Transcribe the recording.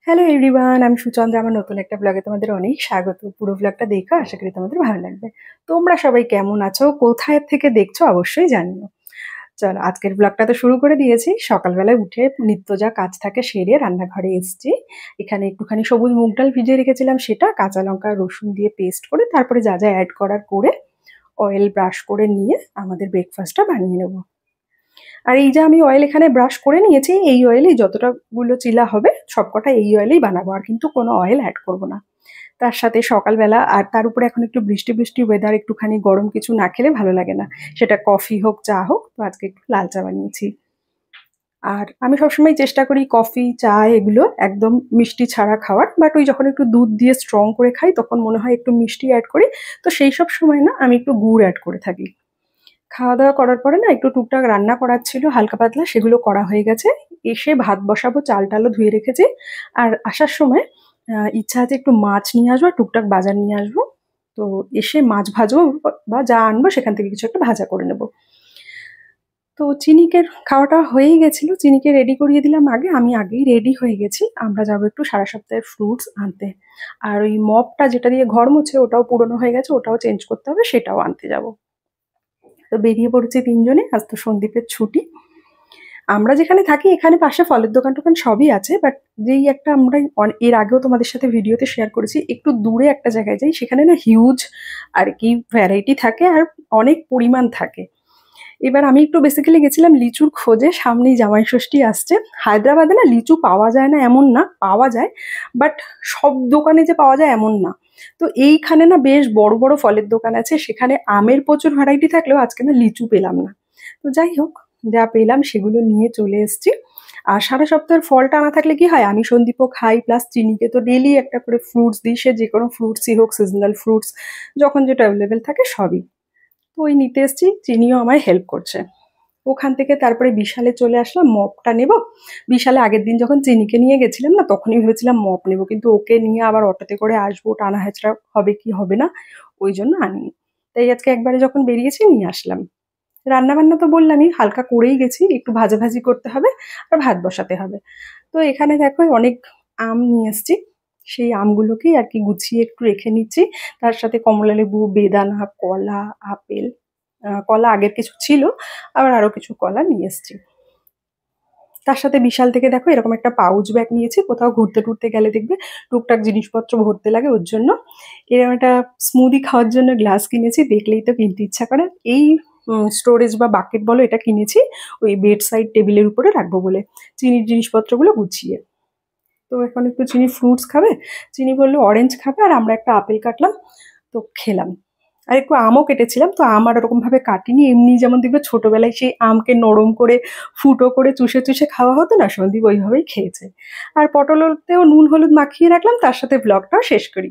Hello everyone, আমি সুচন্দ্রা। আমার নতুন একটা ব্লগে তোমাদের অনেক স্বাগত। পুরো ব্লগটা দেখো, আশা করি তোমাদের ভালো লাগবে। তোমরা সবাই কেমন আছো, কোথায় থেকে দেখছো অবশ্যই জানিও। চলো, আজকের ব্লগটা তো শুরু করে দিয়েছি। সকালবেলায় উঠে নিত্য যা কাজ থাকে সেরে রান্নাঘরে এসেছি। এখানে একটুখানি সবুজ মুগ ডাল ভিজিয়ে রেখেছিলাম, সেটা কাঁচা লঙ্কা রসুন দিয়ে পেস্ট করে তারপরে যা যা অ্যাড করার করে অয়েল ব্রাশ করে নিয়ে আমাদের ব্রেকফাস্টটা বানিয়ে নেবো। আর এই যে আমি অয়েল এখানে ব্রাশ করে নিয়েছি, এই অয়েলেই যতটা গুলো চিলা হবে সবকটা এই অয়েলেই বানাবো, আর কিন্তু কোনো অয়েল অ্যাড করব না। তার সাথে সকালবেলা আর তার উপরে এখন একটু বৃষ্টি বৃষ্টি ওয়েদার, একটুখানি গরম কিছু না খেলে ভালো লাগে না, সেটা কফি হোক চা হোক। তো আজকে একটু লাল চা বানিয়েছি। আর আমি সবসময় চেষ্টা করি কফি চা এগুলো একদম মিষ্টি ছাড়া খাওয়ার, বাট ওই যখন একটু দুধ দিয়ে স্ট্রং করে খাই তখন মনে হয় একটু মিষ্টি অ্যাড করি। তো সেই সব সময় না আমি একটু গুড় অ্যাড করে থাকি। খাওয়া দাওয়া করার পরে না একটু টুকটাক রান্না করার ছিল হালকা পাতলা, সেগুলো করা হয়ে গেছে। এসে ভাত বসাবো, চাল টালও ধুয়ে রেখেছি। আর আসার সময় ইচ্ছা আছে একটু মাছ নিয়ে আসবো, আর টুকটাক বাজার নিয়ে আসবো। তো এসে মাছ ভাজবো, বা যা আনবো সেখান থেকে কিছু একটা ভাজা করে নেবো। তো চিনিকে খাওয়াটা হয়েই গেছিল, চিনিকে রেডি করিয়ে দিলাম আগে। আমি আগেই রেডি হয়ে গেছি, আমরা যাবো একটু সারা সপ্তাহের ফ্রুটস আনতে। আর ওই মপটা যেটা দিয়ে ঘর মুছে ওটাও পুরনো হয়ে গেছে, ওটাও চেঞ্জ করতে হবে, সেটাও আনতে যাবো। তো বেরিয়ে পড়েছি তিনজনে, আজ তো সন্দীপের ছুটি। আমরা যেখানে থাকি এখানে পাশে ফলের দোকান টোকান সবই আছে, বাট যেই একটা আমরা এর আগেও তোমাদের সাথে ভিডিওতে শেয়ার করেছি, একটু দূরে একটা জায়গায় যাই, সেখানে না হিউজ আর কি ভ্যারাইটি থাকে আর অনেক পরিমাণ থাকে। এবার আমি একটু বেসিক্যালি গেছিলাম লিচুর খোঁজে, সামনেই জামাই ষষ্ঠী আসছে। হায়দ্রাবাদে না লিচু পাওয়া যায় না এমন না, পাওয়া যায়, বাট সব দোকানে যে পাওয়া যায় এমন না। তো এইখানে না বেশ বড় বড় ফলের দোকান আছে, সেখানে আমের প্রচুর ভ্যারাইটি থাকলেও আজকে না লিচু পেলাম না। তো যাই হোক, যা পেলাম সেগুলো নিয়ে চলে এসেছি। আর সারা সপ্তাহের ফলটা না থাকলে কি হয়, আমি সন্দীপও খাই, প্লাস চিনিকে তো ডেলি একটা করে ফ্রুটস দিই, সে যে কোনো ফ্রুটসই হোক, সিজনাল ফ্রুটস যখন যেটা অ্যাভেলেবেল থাকে সবই। তো ওই নিতে এসেছি, চিনিও আমায় হেল্প করছে। ওখান থেকে তারপরে বিশালে চলে আসলাম মপটা নেব। বিশালে আগের দিন যখন চিনিকে নিয়ে গেছিলাম না, তখনই ভেবেছিলাম মপ নেব, কিন্তু ওকে নিয়ে আবার অটোতে করে আসবো, টানা হেঁচড়া হবে কি হবে না, ওই জন্য আনিনি। তাই আজকে একবারে যখন বেরিয়েছি নিয়ে আসলাম। রান্না বান্না তো বললামই, হালকা করেই গেছি, একটু ভাজাভাজি করতে হবে আর ভাত বসাতে হবে। তো এখানে দেখো অনেক আম নিয়ে এসেছি, সেই আমগুলোকেই আর কি গুছিয়ে একটু রেখে নিচ্ছি। তার সাথে কমলালেবু, বেদানা, কলা, আপেল। কলা আগের কিছু ছিল, আবার আরো কিছু কলা নিয়ে এসেছি। তার সাথে বিশাল থেকে দেখো এরকম একটা পাউচ ব্যাগ নিয়েছি, কোথাও ঘুরতে টুরতে গেলে দেখবে টুকটাক জিনিসপত্র ভরতে লাগে, ওর জন্য। এরকম একটা স্মুদি খাওয়ার জন্য গ্লাস কিনেছি, দেখলেই তো কিনতে ইচ্ছা করে। এই স্টোরেজ বা বাকেট বলো, এটা কিনেছি ওই বেড সাইড টেবিলের উপরে রাখবো বলে, চিনির জিনিসপত্রগুলো গুছিয়ে। তো এখন একটু চিনি ফ্রুটস খাবে, চিনি বললো অরেঞ্জ খাবে, আর আমরা একটা আপেল কাটলাম, তো খেলাম। আর একটু আমও কেটেছিলাম, তো আম আর ওরকম ভাবে কাটিনি, এমনি যেমন দেখবে ছোটবেলায় সেই আমকে নরম করে ফুটো করে চুষে চুষে খাওয়া হতো না, সন্দীপ ওইভাবেই খেয়েছে। আর পটলতেও নুন হলুদ মাখিয়ে রাখলাম, তার সাথে ব্লগটাও শেষ করি।